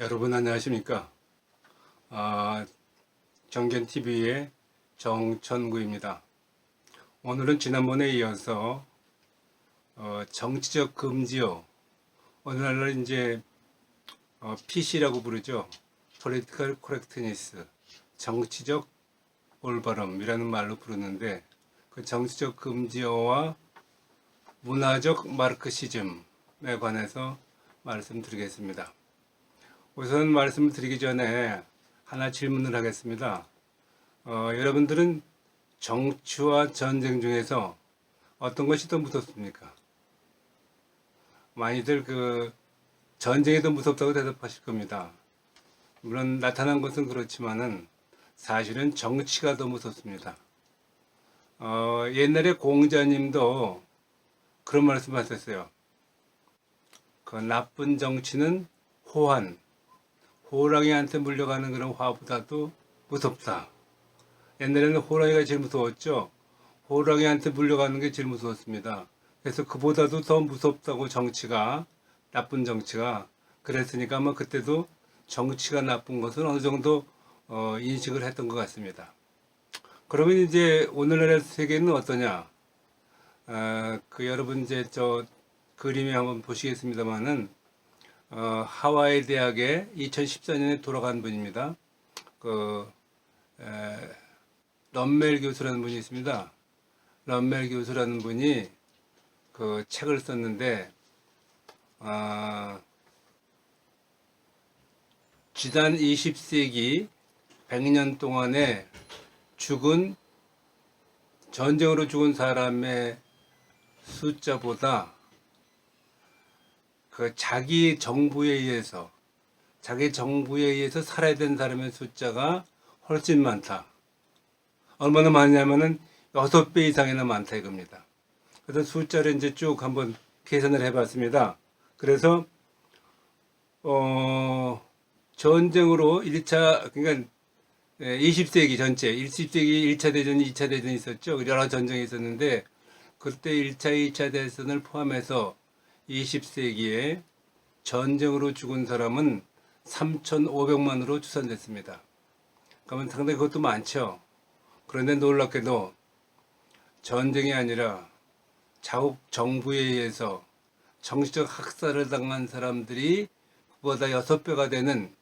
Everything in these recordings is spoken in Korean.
여러분 안녕하십니까? 아, 정견TV의 정천구입니다. 오늘은 지난번에 이어서 정치적 금지어, 오늘날 이제 PC라고 부르죠. Political Correctness, 정치적 올바름이라는 말로 부르는데 그 정치적 금지어와 문화적 마르크시즘에 관해서 말씀드리겠습니다. 우선 말씀을 드리기 전에 하나 질문을 하겠습니다. 여러분들은 정치와 전쟁 중에서 어떤 것이 더 무섭습니까? 많이들 전쟁이 더 무섭다고 대답하실 겁니다. 물론 나타난 것은 그렇지만은 사실은 정치가 더 무섭습니다. 옛날에 공자님도 그런 말씀 하셨어요. 그 나쁜 정치는 호랑이한테 물려가는 그런 화보다도 무섭다. 옛날에는 호랑이가 제일 무서웠죠. 호랑이한테 물려가는 게 제일 무서웠습니다. 그래서 그보다도 더 무섭다고 정치가, 나쁜 정치가 그랬으니까 아마 그때도 정치가 나쁜 것은 어느 정도 인식을 했던 것 같습니다. 그러면 이제 오늘날의 세계는 어떠냐? 여러분 이제 저 그림에 한번 보시겠습니다만은 하와이 대학에 2014년에 돌아간 분입니다. 그 런멜 교수라는 분이 있습니다. 런멜 교수라는 분이 그 책을 썼는데 지난 20세기 100년 동안에 전쟁으로 죽은 사람의 숫자보다 자기 정부에 의해서 살아야 되는 사람의 숫자가 훨씬 많다. 얼마나 많냐면은 6배 이상이나 많다 이겁니다. 그래서 숫자를 이제 쭉 한번 계산을 해봤습니다. 그래서 전쟁으로 1차 그러니까 20세기 전체 20세기 1차 대전, 2차 대전이 있었죠. 여러 전쟁이 있었는데 그때 1차, 2차 대전을 포함해서 20세기에 전쟁으로 죽은 사람은 3,500만으로 추산됐습니다. 그러면 상당히 그것도 많죠. 그런데 놀랍게도 전쟁이 아니라 자국 정부에 의해서 정치적 학살을 당한 사람들이 그보다 6배가 되는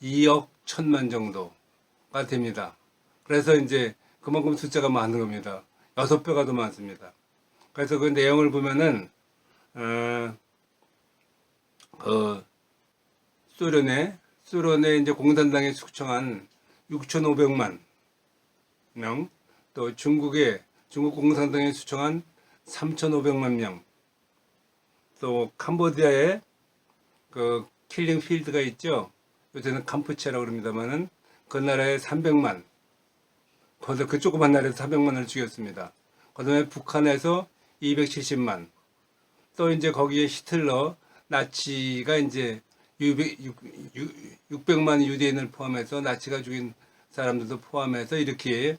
2억 1천만 정도가 됩니다. 그래서 이제 그만큼 숫자가 많은 겁니다. 6배가 더 많습니다. 그래서 그 내용을 보면은 소련의 이제 공산당에 숙청한 6,500만 명, 또 중국 공산당에 숙청한 3,500만 명, 또 캄보디아에 그 킬링 필드가 있죠. 요새는 캄푸치아라고 그럽니다만은 그 나라에 300만, 그 조그만 나라에서 300만을 죽였습니다. 그 다음에 북한에서 270만, 또 이제 거기에 히틀러, 나치가 이제 600만 유대인을 포함해서 나치가 죽인 사람들도 포함해서 이렇게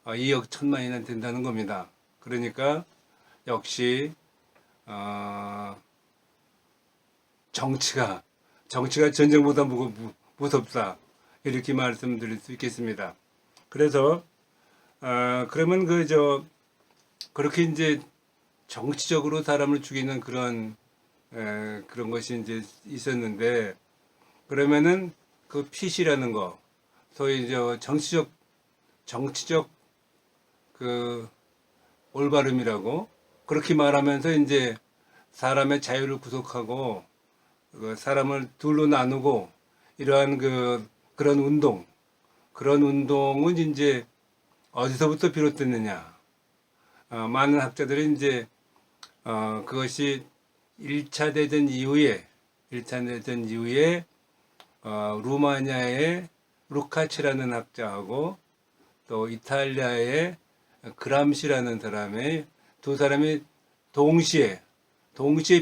2억 1천만이나 된다는 겁니다. 그러니까 역시 정치가 전쟁보다 무섭다 이렇게 말씀드릴 수 있겠습니다. 그래서 그러면 그렇게 이제 정치적으로 사람을 죽이는 그런 것이 이제 있었는데 그러면은 그 PC라는 거 소위 이제 정치적 그 올바름이라고 그렇게 말하면서 이제 사람의 자유를 구속하고 사람을 둘로 나누고 이러한 그런 운동은 이제 어디서부터 비롯됐느냐? 많은 학자들이 이제 그것이 1차 대전 이후에 루마니아의 루카치라는 학자하고 또 이탈리아의 그람시라는 사람의 두 사람이 동시에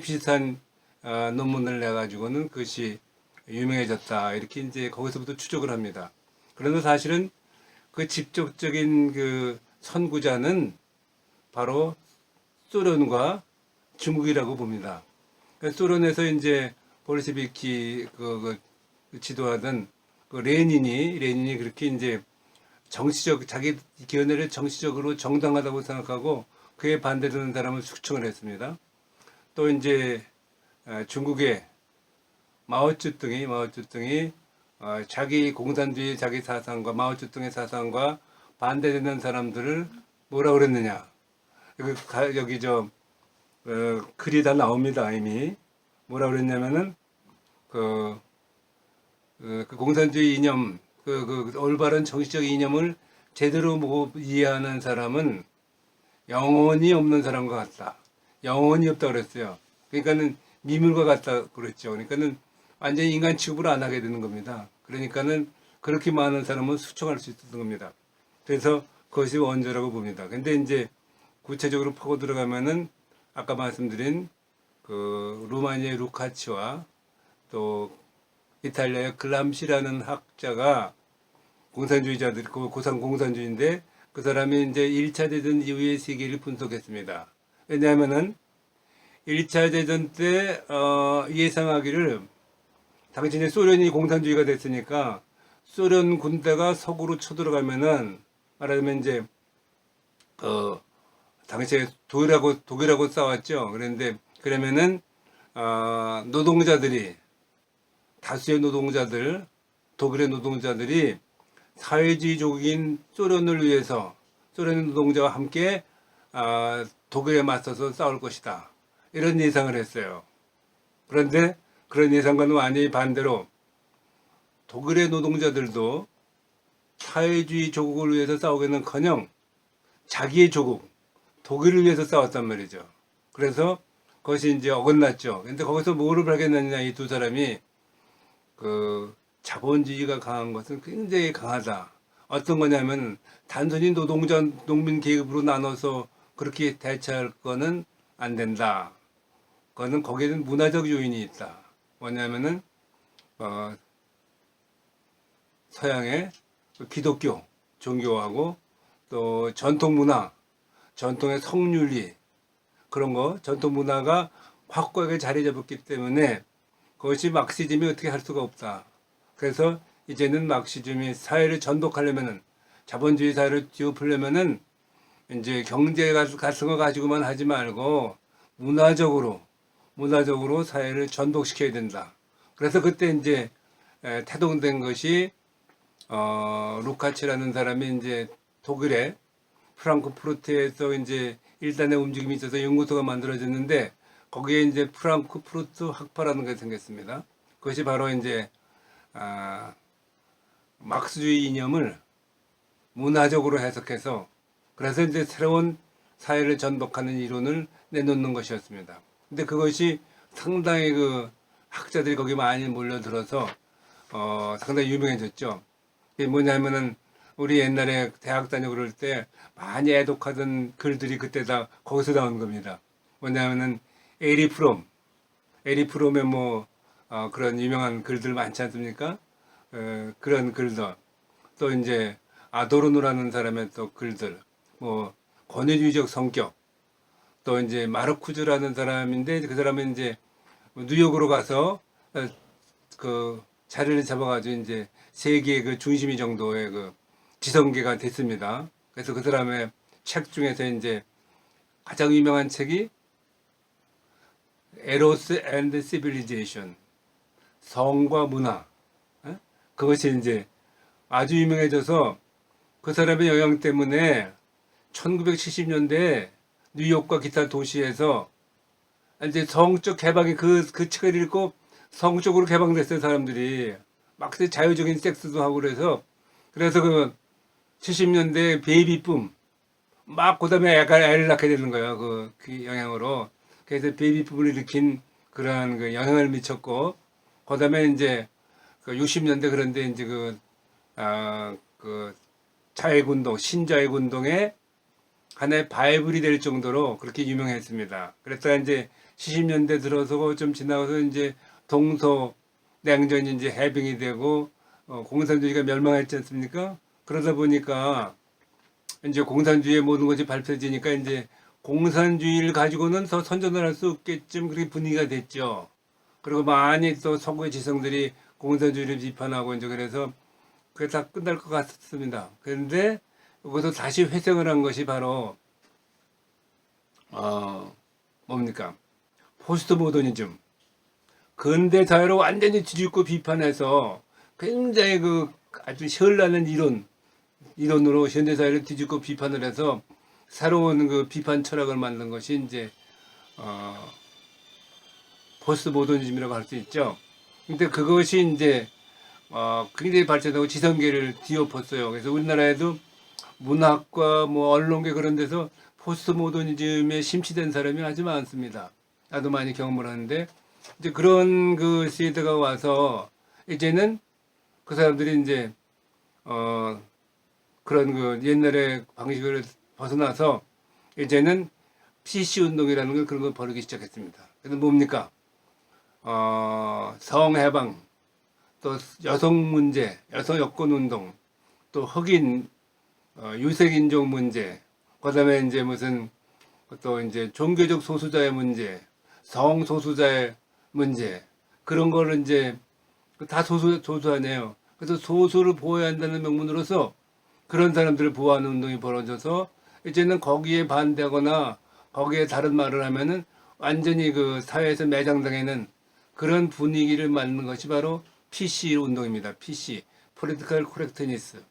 비슷한 논문을 내가지고는 그것이 유명해졌다. 이렇게 이제 거기서부터 추적을 합니다. 그런데 사실은 그 직접적인 그 선구자는 바로 소련과 중국이라고 봅니다. 그러니까 소련에서 이제 볼셰비키 지도하던 그 레닌이 그렇게 이제 정치적 자기 견해를 정치적으로 정당하다고 생각하고 그에 반대되는 사람을 숙청을 했습니다. 또 이제 중국의 마오쩌둥이 자기 공산주의 자기 사상과 마오쩌둥의 사상과 반대되는 사람들을 뭐라 그랬느냐. 여기 글이 다 나옵니다. 이미 뭐라 그랬냐면은 그 공산주의 이념, 올바른 정치적 이념을 제대로 이해하는 사람은 영혼이 없는 사람과 같다. 영혼이 없다 그랬어요. 그러니까는 미물과 같다 그랬죠. 그러니까는 완전히 인간 취급을 안 하게 되는 겁니다. 그러니까는 그렇게 많은 사람은 수청할 수 있었던 겁니다. 그래서 그것이 원조라고 봅니다. 근데 이제 구체적으로 파고 들어가면은 아까 말씀드린 그 루마니아의 루카치와 또 이탈리아의 글람시라는 학자가 공산주의자들, 고상 공산주의인데 그 사람이 이제 1차 대전 이후의 세계를 분석했습니다. 왜냐하면은 1차 대전 때 예상하기를 당시에 소련이 공산주의가 됐으니까 소련 군대가 서구로 쳐들어가면은 말하자면 이제 당시에 독일하고 싸웠죠. 그런데 그러면은 노동자들이 다수의 노동자들 독일의 노동자들이 사회주의 조국인 소련을 위해서 소련 노동자와 함께 독일에 맞서서 싸울 것이다. 이런 예상을 했어요. 그런데 그런 예상과는 완전히 반대로 독일의 노동자들도 사회주의 조국을 위해서 싸우기는커녕 자기의 조국 독일을 위해서 싸웠단 말이죠. 그래서 그것이 이제 어긋났죠. 근데 거기서 뭐를 발견했느냐, 이 두 사람이 그 자본주의가 강한 것은 굉장히 강하다. 어떤 거냐면 단순히 노동자, 농민 계급으로 나눠서 그렇게 대처할 거는 안 된다. 그거는 거기에는 문화적 요인이 있다. 뭐냐면은 서양의 기독교 종교하고 또 전통 문화, 전통의 성윤리 그런 거, 전통 문화가 확고하게 자리 잡았기 때문에 그것이 막시즘이 어떻게 할 수가 없다. 그래서 이제는 막시즘이 사회를 전복하려면은 자본주의 사회를 뒤엎으려면은 이제 경제 같은 거 가지고만 하지 말고 문화적으로 사회를 전복시켜야 된다. 그래서 그때 이제 태동된 것이 루카치라는 사람이 이제 독일의 프랑크푸르트에서 이제 일단의 움직임이 있어서 연구소가 만들어졌는데 거기에 이제 프랑크푸르트 학파라는 게 생겼습니다. 그것이 바로 이제 막스주의 이념을 문화적으로 해석해서 그래서 이제 새로운 사회를 전복하는 이론을 내놓는 것이었습니다. 근데 그것이 상당히 그 학자들이 거기 많이 몰려들어서 상당히 유명해졌죠. 이게 뭐냐면은 우리 옛날에 대학 다니고 그럴 때 많이 애독하던 글들이 그때 다 거기서 나온 겁니다. 뭐냐면은 에리 프롬의 그런 유명한 글들 많지 않습니까? 그런 글들 또 이제 아도르노라는 사람의 또 글들 권위주의적 성격 또 이제 마르쿠즈라는 사람인데 그 사람은 이제 뉴욕으로 가서 그 자리를 잡아가지고 이제 세계의 그 중심이 정도의 그 지성계가 됐습니다. 그래서 그 사람의 책 중에서 이제 가장 유명한 책이 에로스 앤드 시빌리제이션 성과 문화 그것이 이제 아주 유명해져서 그 사람의 영향 때문에 1970년대에 뉴욕과 기타 도시에서 이제 성적 개방이 그 책을 읽고 성적으로 개방됐어요. 사람들이 막 자유적인 섹스도 하고 그래서 그 70년대 베이비붐 막 그다음에 약간 애를 낳게 되는 거예요. 그 영향으로. 그래서 베이비붐을 일으킨 그러한 그 영향을 미쳤고 그다음에 이제 그 60년대 그런데 이제 그 자해운동 신자해운동의 하나의 바이블이 될 정도로 그렇게 유명했습니다. 그랬다가 이제 70년대 들어서 좀 지나가서 이제 동서 냉전이 이제 해빙이 되고 공산주의가 멸망했지 않습니까? 그러다 보니까 이제 공산주의의 모든 것이 발표지니까 이제 공산주의를 가지고는 더 선전을 할 수 없겠쯤 그렇게 분위기가 됐죠. 그리고 많이 또 서구의 지성들이 공산주의를 비판하고 이제 그래서 그게 다 끝날 것 같습니다. 그런데 여기서 다시 회생을 한 것이 바로 뭡니까? 포스트 모더니즘. 근대 사회를 완전히 뒤집고 비판해서 굉장히 그 아주 시원나는 이론으로 현대 사회를 뒤집고 비판을 해서 새로운 그 비판 철학을 만든 것이 이제 포스트 모더니즘이라고 할 수 있죠. 근데 그것이 이제 굉장히 발전하고 지성계를 뒤엎었어요. 그래서 우리나라에도 문학과 뭐 언론계 그런 데서 포스트 모더니즘에 심취된 사람이 아주 많습니다. 나도 많이 경험을 하는데 이제 그런 그 시대가 와서 이제는 그 사람들이 이제 그런 그 옛날의 방식을 벗어나서 이제는 PC 운동이라는 걸 그런 걸 벌이기 시작했습니다. 그래서 뭡니까? 성해방, 또 여성 문제, 여성 여권 운동, 또 흑인 유색인종 문제, 그다음에 이제 무슨 또 이제 종교적 소수자의 문제, 성소수자의 문제 그런 거를 이제 다 소수 아니에요. 그래서 소수를 보호해야 한다는 명분으로서 그런 사람들을 보호하는 운동이 벌어져서 이제는 거기에 반대하거나 거기에 다른 말을 하면은 완전히 그 사회에서 매장당하는 그런 분위기를 만드는 것이 바로 PC 운동입니다. PC, Political Correctness.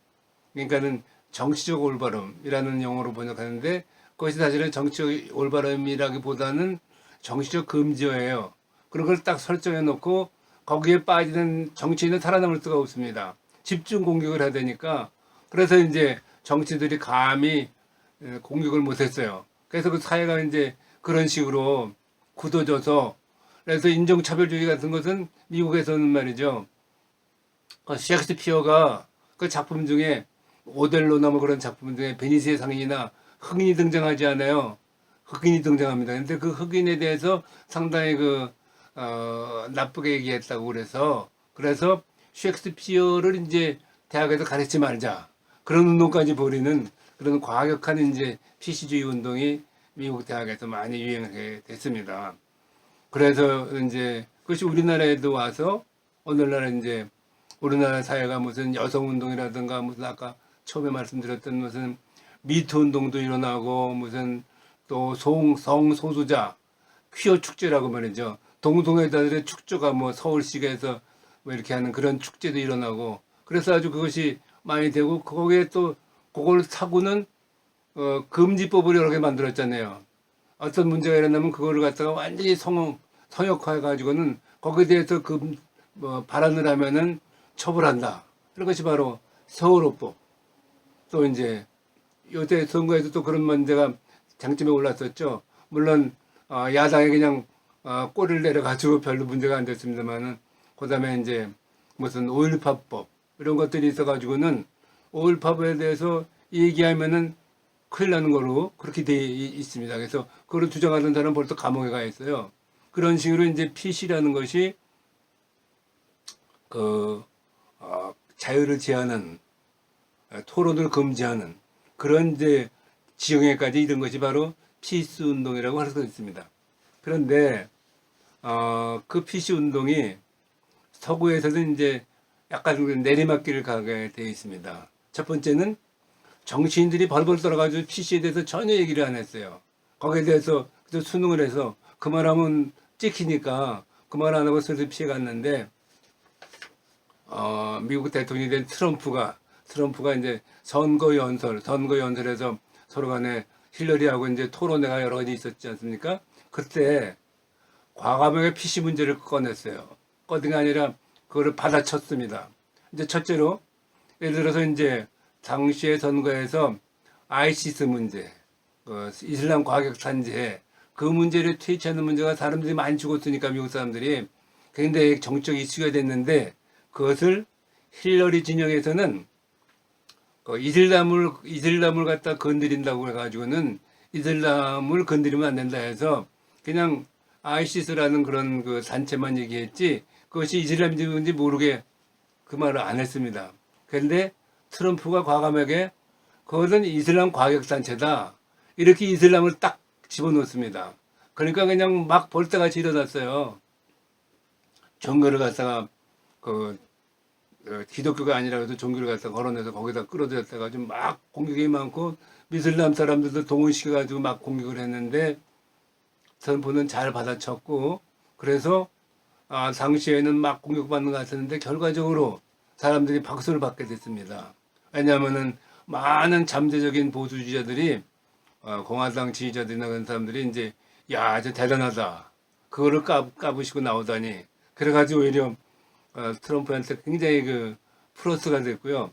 그러니까는 정치적 올바름이라는 용어로 번역하는데 그것이 사실은 정치적 올바름이라기보다는 정치적 금지어예요. 그런 걸 딱 설정해 놓고 거기에 빠지는 정치인은 살아남을 수가 없습니다. 집중 공격을 해야 되니까 그래서 이제 정치들이 감히 공격을 못했어요. 그래서 그 사회가 이제 그런 식으로 굳어져서 그래서 인종차별주의 같은 것은 미국에서는 말이죠. 셰익스피어가 그 작품 중에 오델로나 뭐 그런 작품 중에 베니스의 상인이나 흑인이 등장하지 않아요. 흑인이 등장합니다. 근데 그 흑인에 대해서 상당히 나쁘게 얘기했다고 그래서 셰익스피어를 이제 대학에서 가르치지 말자. 그런 운동까지 벌이는 그런 과격한 이제 PC주의 운동이 미국 대학에서 많이 유행하게 됐습니다. 그래서 이제 그것이 우리나라에도 와서 오늘날 이제 우리나라 사회가 무슨 여성 운동이라든가 무슨 아까 처음에 말씀드렸던 무슨 미투 운동도 일어나고 무슨 또 성소수자 퀴어 축제라고 말이죠. 동성애자들의 축제가 뭐 서울시에서 뭐 이렇게 하는 그런 축제도 일어나고 그래서 아주 그것이 많이 되고 거기에 또 그걸 사고는 금지법을 여러 개 만들었잖아요. 어떤 문제가 일어나면 그거를 갖다가 완전히 성역화해 가지고는 거기에 대해서 발언을 하면은 처벌한다. 그런 것이 바로 세월호법. 또 이제 요새 선거에도 또 그런 문제가 장점에 올랐었죠. 물론 야당이 그냥 꼬리를 내려가지고 별로 문제가 안 됐습니다만은 그다음에 이제 무슨 오일파법 이런 것들이 있어가지고는 오일파법에 대해서 얘기하면은 큰일 나는 거로 그렇게 돼 있습니다. 그래서 그걸 주장하는 사람은 벌써 감옥에 가 있어요. 그런 식으로 이제 PC라는 것이 자유를 제한하는 토론을 금지하는 그런 이제 지형에까지 이른 것이 바로 PC 운동이라고 할 수 있습니다. 그런데 그 PC 운동이 서구에서는 이제 약간 내리막길을 가게 되어 있습니다. 첫 번째는 정치인들이 벌벌 떨어가지고 PC에 대해서 전혀 얘기를 안 했어요. 거기에 대해서 수능을 해서 그 말하면 찍히니까 그 말 안 하고 슬슬 피해갔는데 미국 대통령이 된 트럼프가 이제 선거 연설에서 서로 간에 힐러리하고 이제 토론회가 여러 가지 있었지 않습니까? 그때 과감하게 PC 문제를 꺼냈어요. 꺼낸 게 아니라 그거를 받아쳤습니다. 이제 첫째로 예를 들어서 이제 당시의 선거에서 아이시스 문제, 이슬람 과격 산재 그 문제를 퇴치하는 문제가 사람들이 많이 죽었으니까 미국 사람들이 굉장히 정적 이슈가 됐는데 그것을 힐러리 진영에서는 이슬람을 갖다 건드린다고 해가지고는 이슬람을 건드리면 안 된다 해서 그냥 아이시스라는 그런 그 단체만 얘기했지 그것이 이슬람인지 모르게 그 말을 안 했습니다. 그런데 트럼프가 과감하게 그것은 이슬람 과격단체다. 이렇게 이슬람을 딱 집어넣습니다. 그러니까 그냥 막 벌떼같이 일어났어요. 정거를 갖다가 그 기독교가 아니라도 종교를 갖다 거론해서 거기다 끌어들였다가 좀 막 공격이 많고 미슬람 사람들도 동원시켜가지고 막 공격을 했는데 트럼프는 잘 받아쳤고 그래서 당시에는 막 공격받는 것 같았는데 결과적으로 사람들이 박수를 받게 됐습니다. 왜냐하면은 많은 잠재적인 보수주의자들이 공화당 지지자들이나 그런 사람들이 이제 야, 아주 대단하다. 그거를 까부시고 나오다니. 그래가지고 오히려 트럼프한테 굉장히 그 플러스가 됐고요.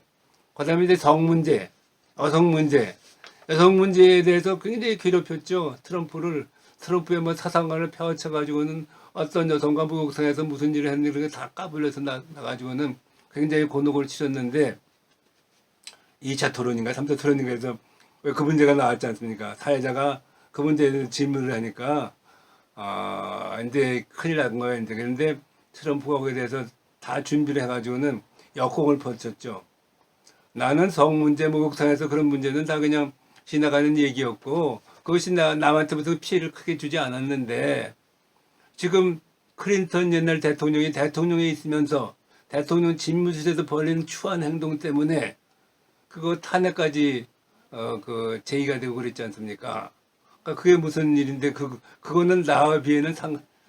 그다음에 이제 성 문제, 여성 문제, 여성 문제에 대해서 굉장히 괴롭혔죠. 트럼프의 뭐 사상관을 펴쳐가지고는 어떤 여성과 목욕탕에서 무슨 일을 했는지 그렇게 다 까불려서 나가지고는 굉장히 곤혹을 치렀는데 2차 토론인가 3차 토론인가 해서 왜 그 문제가 나왔지 않습니까? 사회자가 그 문제에 대해서 질문을 하니까 이제 큰일 난 거예요. 이제 그런데 트럼프가 거기에 대해서 다 준비를 해가지고는 역공을 펼쳤죠. 나는 성 문제, 목욕탕에서 그런 문제는 다 그냥 지나가는 얘기였고 그것이 남한테부터 피해를 크게 주지 않았는데 지금 클린턴 옛날 대통령이 대통령에 있으면서 대통령 집무실에서 벌린 추한 행동 때문에 그거 탄핵까지 그 제의가 되고 그랬지 않습니까? 그러니까 그게 무슨 일인데 그거는 나와 비해는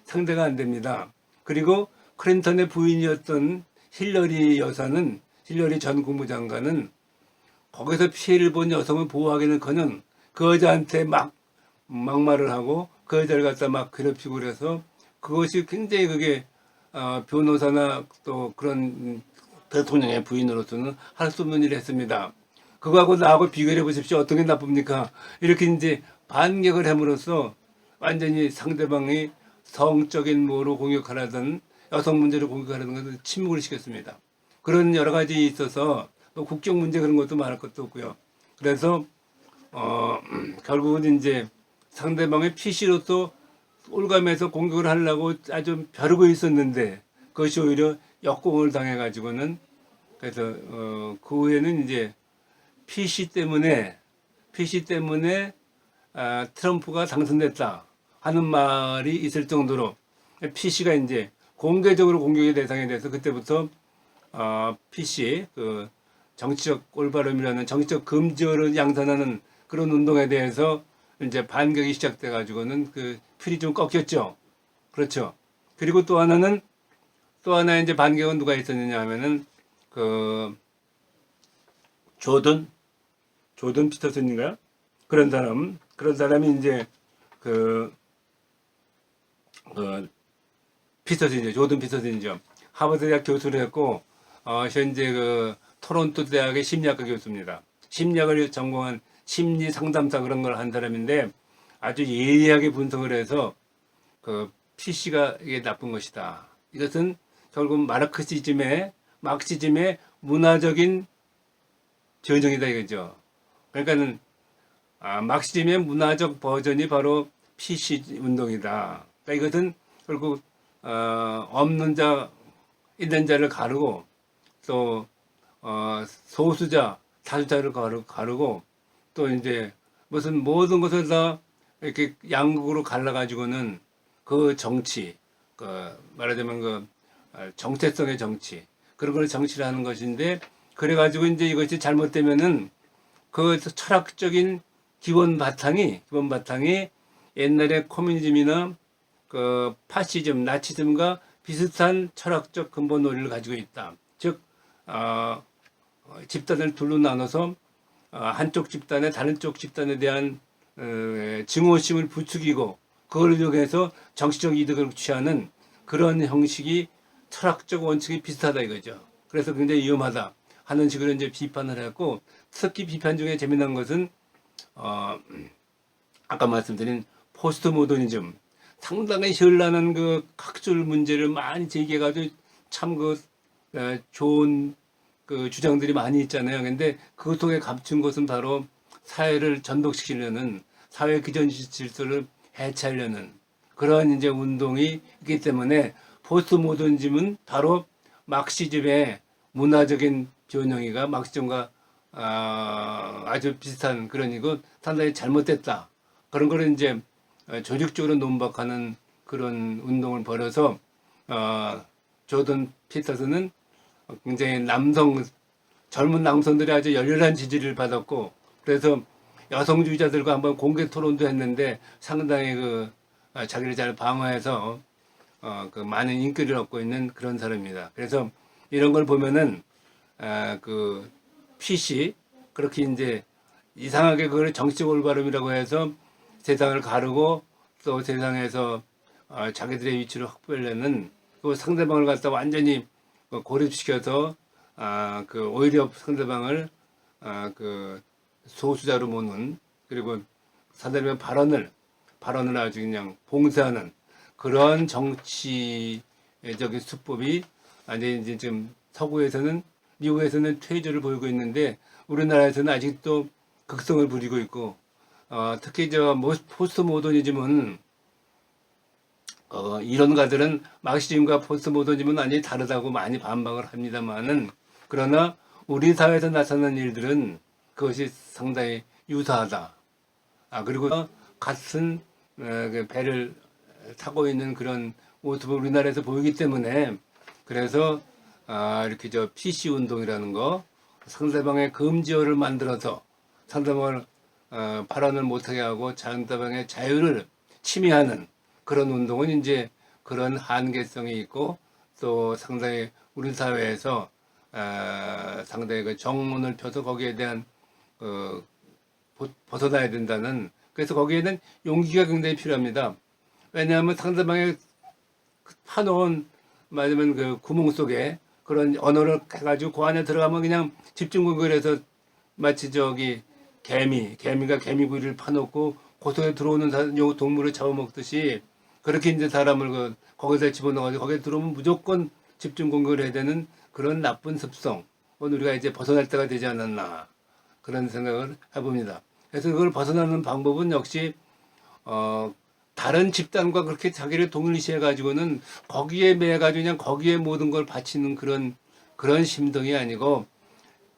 상대가 안 됩니다. 그리고 클린턴의 부인이었던 힐러리 전 국무장관은 거기서 피해를 본 여성을 보호하기는커녕 그 여자한테 막 막말을 하고 그 여자를 갖다 막 괴롭히고 그래서 그것이 굉장히 그게 변호사나 또 그런 대통령의 부인으로서는 할 수 없는 일을 했습니다. 그거하고 나하고 비교해 보십시오. 어떤 게 나쁩니까? 이렇게 이제 반격을 함으로써 완전히 상대방이 성적인 뭐로 공격하라든 여성 문제를 공격하라든 것을 침묵을 시켰습니다. 그런 여러 가지 있어서 또 국경 문제 그런 것도 말할 것도 없고요. 그래서 결국은 이제 상대방의 PC로서 올감해서 공격을 하려고 아주 벼르고 있었는데 그것이 오히려 역공을 당해가지고는 그래서 그 후에는 이제 PC 때문에 트럼프가 당선됐다 하는 말이 있을 정도로 PC가 이제 공개적으로 공격의 대상이 돼서 그때부터 PC 그 정치적 올바름이라는 정치적 금지어를 양산하는 그런 운동에 대해서 이제 반격이 시작돼 가지고는 그 풀이 좀 꺾였죠. 그렇죠. 그리고 또 하나 이제 반격은 누가 있었느냐 하면은 그 조던 피터슨인가요? 그런 사람이 이제 그 피터슨이죠. 조던 피터슨이죠. 하버드 대학 교수를 했고 현재 그 토론토 대학의 심리학과 교수입니다. 심리학을 전공한 심리 상담사 그런 걸 한 사람인데 아주 예리하게 분석을 해서 그 PC가 이게 나쁜 것이다. 이것은 결국 마르크시즘의 문화적인 전형이다 이거죠. 그러니까는 막시즘의 문화적 버전이 바로 PC 운동이다. 그러니까 이것은 결국 없는 자 있는 자를 가르고 또 소수자 다수자를 가르고 또 이제 무슨 모든 것을 다 이렇게 양극으로 갈라가지고는 그 정치, 말하자면 정체성의 정치, 그런 걸 정치를 하는 것인데, 그래가지고 이제 이것이 잘못되면은 그 철학적인 기본 바탕이 옛날에 코뮤니즘이나 그 파시즘, 나치즘과 비슷한 철학적 근본 논리를 가지고 있다. 즉, 집단을 둘로 나눠서 한쪽 집단에 다른 쪽 집단에 대한 증오심을 부추기고 그걸 이용해서 정치적 이득을 취하는 그런 형식이 철학적 원칙이 비슷하다 이거죠. 그래서 굉장히 위험하다 하는 식으로 이제 비판을 했고, 특히 비판 중에 재미난 것은 아까 말씀드린 포스트 모더니즘, 상당히 현란한 그 학술 문제를 많이 제기해가지고 참 좋은 그 주장들이 많이 있잖아요. 근데 그 속에 감춘 것은 바로 사회를 전복시키려는, 사회 기존 질서를 해체하려는 그런 이제 운동이 있기 때문에 포스트 모더니즘은 바로 막시즘의 문화적인 변형이가 막시즘과 아주 비슷한 그런 이고 상당히 잘못됐다. 그런 거를 이제 조직적으로 논박하는 그런 운동을 벌여서 조던 피터슨은 굉장히 젊은 남성들이 아주 열렬한 지지를 받았고, 그래서 여성주의자들과 한번 공개 토론도 했는데 상당히 자기를 잘 방어해서 그 많은 인기를 얻고 있는 그런 사람입니다. 그래서 이런 걸 보면은 그 PC 그렇게 이제 이상하게 그걸 정치적 올바름이라고 해서 세상을 가르고 또 세상에서 자기들의 위치를 확보하려는 그 상대방을 갖다 완전히 고립시켜서 오히려 상대방을 그 소수자로 모는, 그리고 상대방의 발언을 아주 그냥 봉쇄하는 그런 정치적인 수법이 이제 지금 서구에서는, 미국에서는 퇴조를 보이고 있는데 우리나라에서는 아직도 극성을 부리고 있고, 특히 포스트 모더니즘은 이론가들은 막시즘과 포스트 모더니즘은 완전히 다르다고 많이 반박을 합니다만은, 그러나 우리 사회에서 나타나는 일들은 그것이 상당히 유사하다. 그리고 같은 그 배를 타고 있는 그런 모습을 우리나라에서 보이기 때문에, 그래서 이렇게 PC 운동이라는 거, 상대방의 금지어를 만들어서 상대방을 발언을 못하게 하고 상대방의 자유를 침해하는 그런 운동은 이제 그런 한계성이 있고, 또 상당히 우리 사회에서 상당히 그 정문을 펴서 거기에 대한 벗어나야 된다는, 그래서 거기에는 용기가 굉장히 필요합니다. 왜냐하면 상대방의 파놓은, 말하자면 그 구멍 속에 그런 언어를 해가지고 그 안에 들어가면 그냥 집중공격을 해서 마치 개미가 개미구이를 파놓고 그 속에 들어오는 동물을 잡아먹듯이, 그렇게 이제 사람을 거기다 집어넣어가지고 거기에 들어오면 무조건 집중공격을 해야 되는 그런 나쁜 습성, 우리가 이제 벗어날 때가 되지 않았나, 그런 생각을 해봅니다. 그래서 그걸 벗어나는 방법은 역시 다른 집단과 그렇게 자기를 동일시해 가지고는 거기에 매해 가지고 그냥 거기에 모든 걸 바치는 그런 심정이 아니고,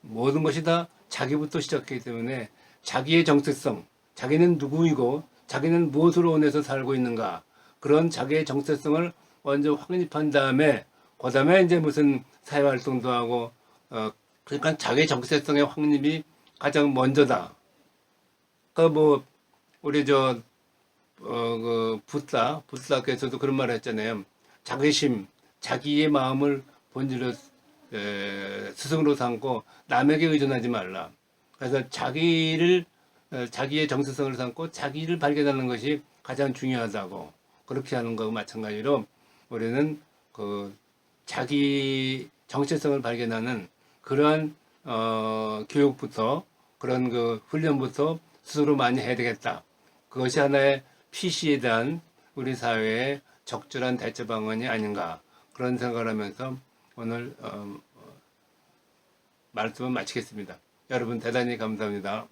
모든 것이 다 자기부터 시작하기 때문에 자기의 정체성, 자기는 누구이고 자기는 무엇을 원해서 살고 있는가, 그런 자기의 정체성을 먼저 확립한 다음에 그다음에 이제 무슨 사회활동도 하고, 그러니까 자기 정체성의 확립이 가장 먼저다. 우리 부다께서도 그런 말을 했잖아요. 자기심, 자기의 마음을 본질로 스승으로 삼고 남에게 의존하지 말라. 그래서 자기의 정체성을 삼고 자기를 발견하는 것이 가장 중요하다고, 그렇게 하는 거와 마찬가지로 우리는 자기 정체성을 발견하는 그러한 교육부터, 그런 훈련부터 스스로 많이 해야 되겠다. 그것이 하나의 PC에 대한 우리 사회의 적절한 대처 방안이 아닌가, 그런 생각을 하면서 오늘 말씀을 마치겠습니다. 여러분 대단히 감사합니다.